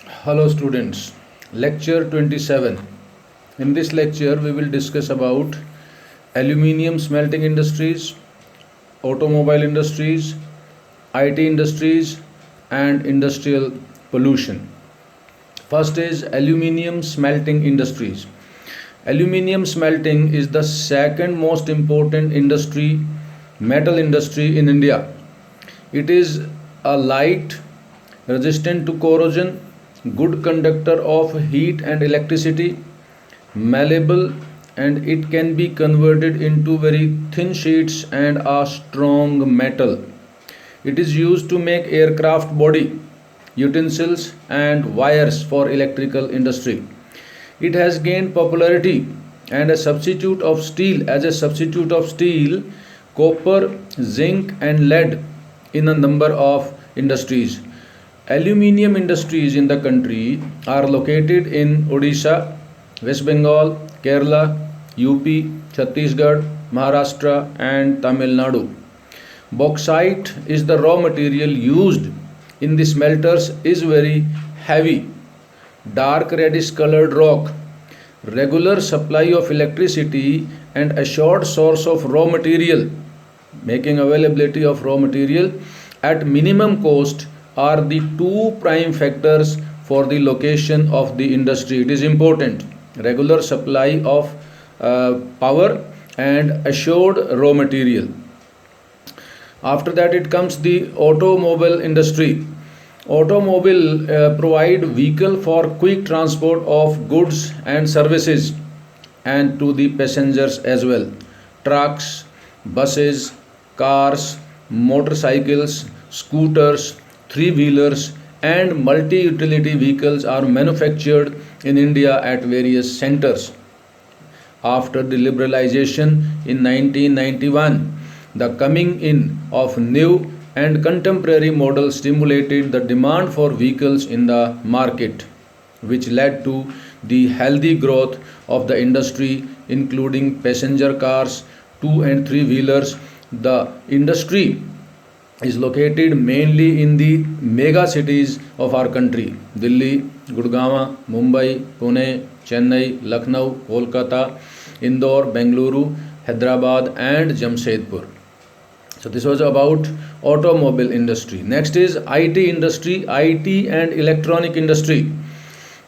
Hello students, lecture 27. In this lecture we will discuss about aluminium smelting industries, automobile industries, IT industries and industrial pollution. First is aluminium smelting industries. Aluminium smelting is the second most important industry, metal industry in India. It is a light, resistant to corrosion, good conductor of heat and electricity, malleable, and it can be converted into very thin sheets and a strong metal. It is used to make aircraft body, utensils and wires for electrical industry. It has gained popularity and a substitute of steel as a substitute of steel, copper, zinc and lead in a number of industries. Aluminium industries in the country are located in Odisha, West Bengal, Kerala, UP, Chhattisgarh, Maharashtra and Tamil Nadu. Bauxite is the raw material used in the smelters is very heavy, dark reddish colored rock, regular supply of electricity and assured source of raw material, making availability of raw material at minimum cost are the two prime factors for the location of the industry. It is important. Regular supply of power and assured raw material. After that it comes the automobile industry. Automobile provide vehicle for quick transport of goods and services and to the passengers as well. Trucks, buses, cars, motorcycles, scooters, three wheelers and multi utility vehicles are manufactured in India at various centers. After the liberalization in 1991, the coming in of new and contemporary models stimulated the demand for vehicles in the market, which led to the healthy growth of the industry, including passenger cars, two and three wheelers. The industry is located mainly in the mega cities of our country: Delhi, Gurgaon, Mumbai, Pune, Chennai, Lucknow, Kolkata, Indore, Bengaluru, Hyderabad, and Jamshedpur. So this was about automobile industry. Next is IT industry, IT and electronic industry.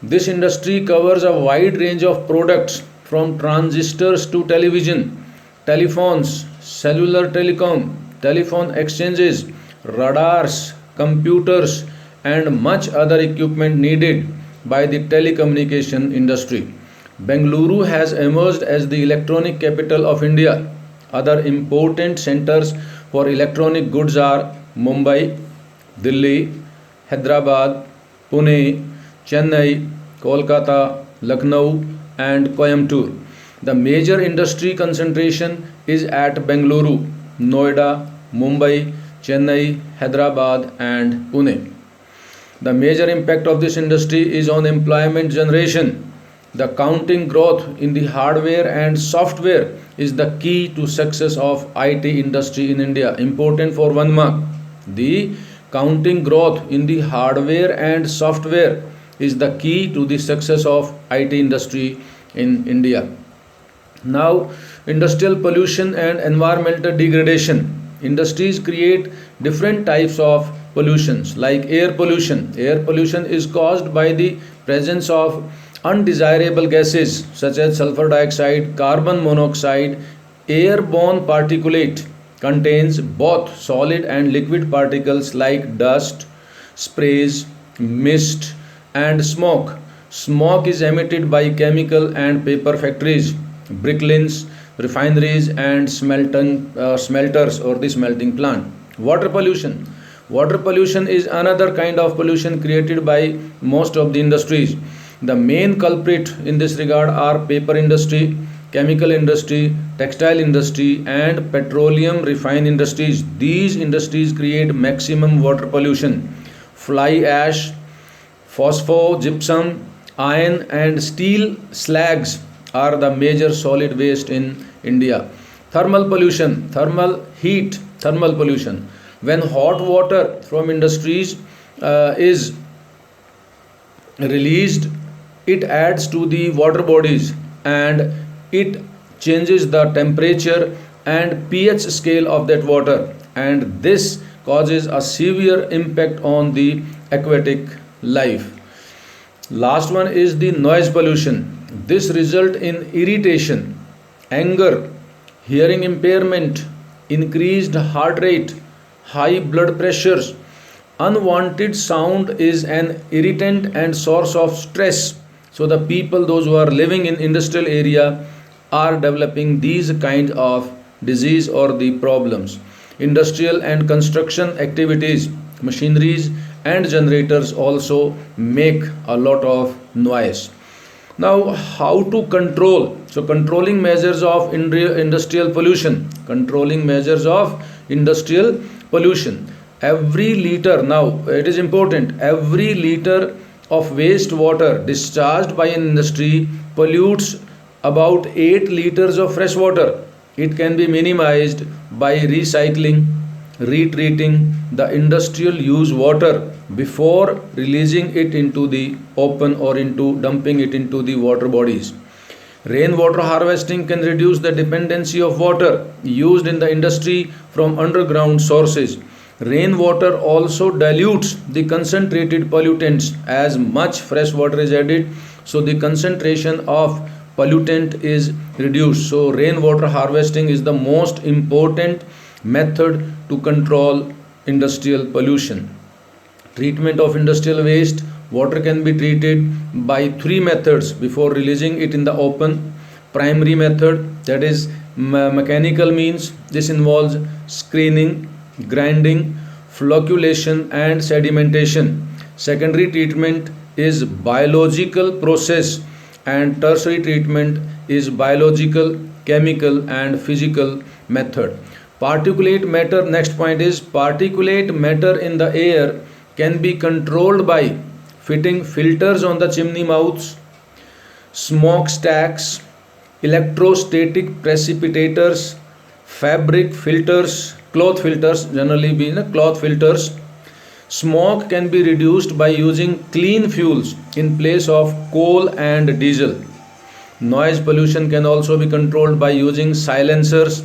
This industry covers a wide range of products from transistors to television, telephones, cellular telecom, telephone exchanges, radars, computers and much other equipment needed by the telecommunication industry. Bengaluru has emerged as the electronic capital of India. Other important centers for electronic goods are Mumbai, Delhi, Hyderabad, Pune, Chennai, Kolkata, Lucknow and Coimbatore. The major industry concentration is at Bengaluru, Noida, Mumbai, Chennai, Hyderabad and Pune. The major impact of this industry is on employment generation. The counting growth in the hardware and software is the key to success of IT industry in India. Important for 1 mark. The counting growth in the hardware and software is the key to the success of IT industry in India. Now, industrial pollution and environmental degradation. Industries create different types of pollutions like air pollution. Air pollution is caused by the presence of undesirable gases such as sulfur dioxide, carbon monoxide. Airborne particulate contains both solid and liquid particles like dust, sprays, mist, and smoke. Smoke is emitted by chemical and paper factories, bricklins, refineries, and smelters or the smelting plant. Water pollution. Water pollution is another kind of pollution created by most of the industries. The main culprit in this regard are paper industry, chemical industry, textile industry, and petroleum refined industries. These industries create maximum water pollution. Fly ash, phosphogypsum, iron, and steel slags are the major solid waste in India. Thermal pollution, thermal pollution. When hot water from industries is released, it adds to the water bodies, and it changes the temperature and pH scale of that water, and this causes a severe impact on the aquatic life. Last one is the noise pollution. This result in irritation, anger, hearing impairment, increased heart rate, high blood pressures. Unwanted sound is an irritant and source of stress. So the people, those who are living in industrial area, are developing these kind of disease or the problems. Industrial and construction activities, machineries and generators also make a lot of noise. Now, how to control? So controlling measures of industrial pollution. Controlling measures of industrial pollution. Every liter, now it is important, every liter of wastewater discharged by an industry pollutes about 8 liters of fresh water. It can be minimized by recycling, retreating the industrial use water before releasing it into the open or into dumping it into the water bodies. Rainwater harvesting can reduce the dependency of water used in the industry from underground sources. Rainwater also dilutes the concentrated pollutants as much fresh water is added, so the concentration of pollutant is reduced. So rainwater harvesting is the most important method to control industrial pollution. Treatment of industrial waste. Water can be treated by 3 methods before releasing it in the open. Primary method, that is mechanical means. This involves screening, grinding, flocculation and sedimentation. Secondary treatment is biological process, and tertiary treatment is biological, chemical and physical method. Particulate matter, next point is particulate matter in the air can be controlled by fitting filters on the chimney mouths, smokestacks, electrostatic precipitators, fabric filters, cloth filters, generally being cloth filters. Smoke can be reduced by using clean fuels in place of coal and diesel. Noise pollution can also be controlled by using silencers,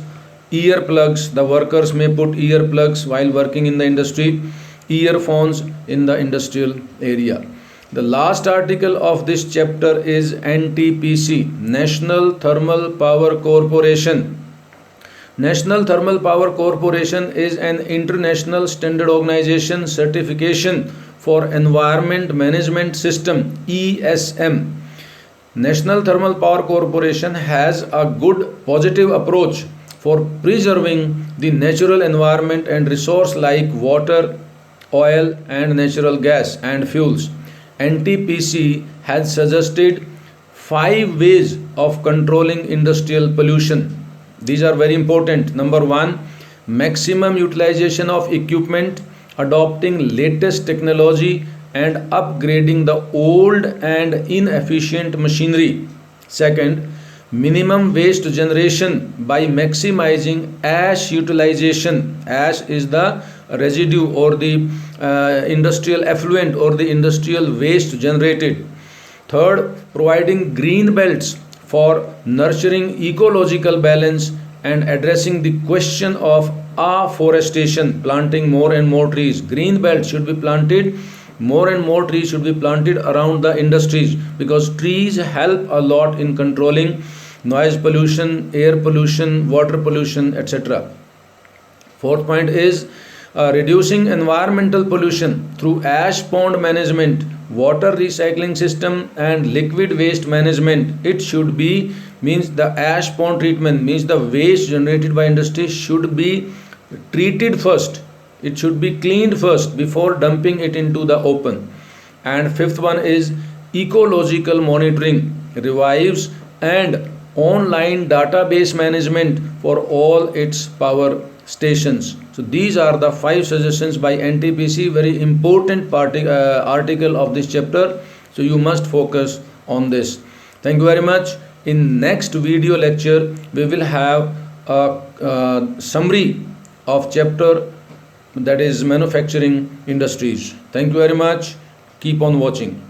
earplugs. The workers may put earplugs while working in the industry, earphones in the industrial area. The last article of this chapter is NTPC, National Thermal Power Corporation. National Thermal Power Corporation is an international standard organization certification for Environment Management System, ESM. National Thermal Power Corporation has a good positive approach for preserving the natural environment and resource like water, oil and natural gas and fuels. NTPC has suggested 5 ways of controlling industrial pollution. These are very important. Number 1, maximum utilization of equipment, adopting latest technology and upgrading the old and inefficient machinery. Second, minimum waste generation by maximizing ash utilization. Ash is the residue or the industrial effluent or the industrial waste generated. Third, providing green belts for nurturing ecological balance and addressing the question of afforestation, planting more and more trees. Green belts should be planted, more and more trees should be planted around the industries, because trees help a lot in controlling noise pollution, air pollution, water pollution, etc. Fourth point is reducing environmental pollution through ash pond management, water recycling system and liquid waste management. It should be, means the ash pond treatment means the waste generated by industry should be treated first. It should be cleaned first before dumping it into the open. And fifth one is ecological monitoring, revives and online database management for all its power stations. So these are the 5 suggestions by NTPC, very important article of this chapter. So you must focus on this. Thank you very much. In next video lecture we will have a summary of chapter, that is manufacturing industries. Thank you very much. Keep on watching.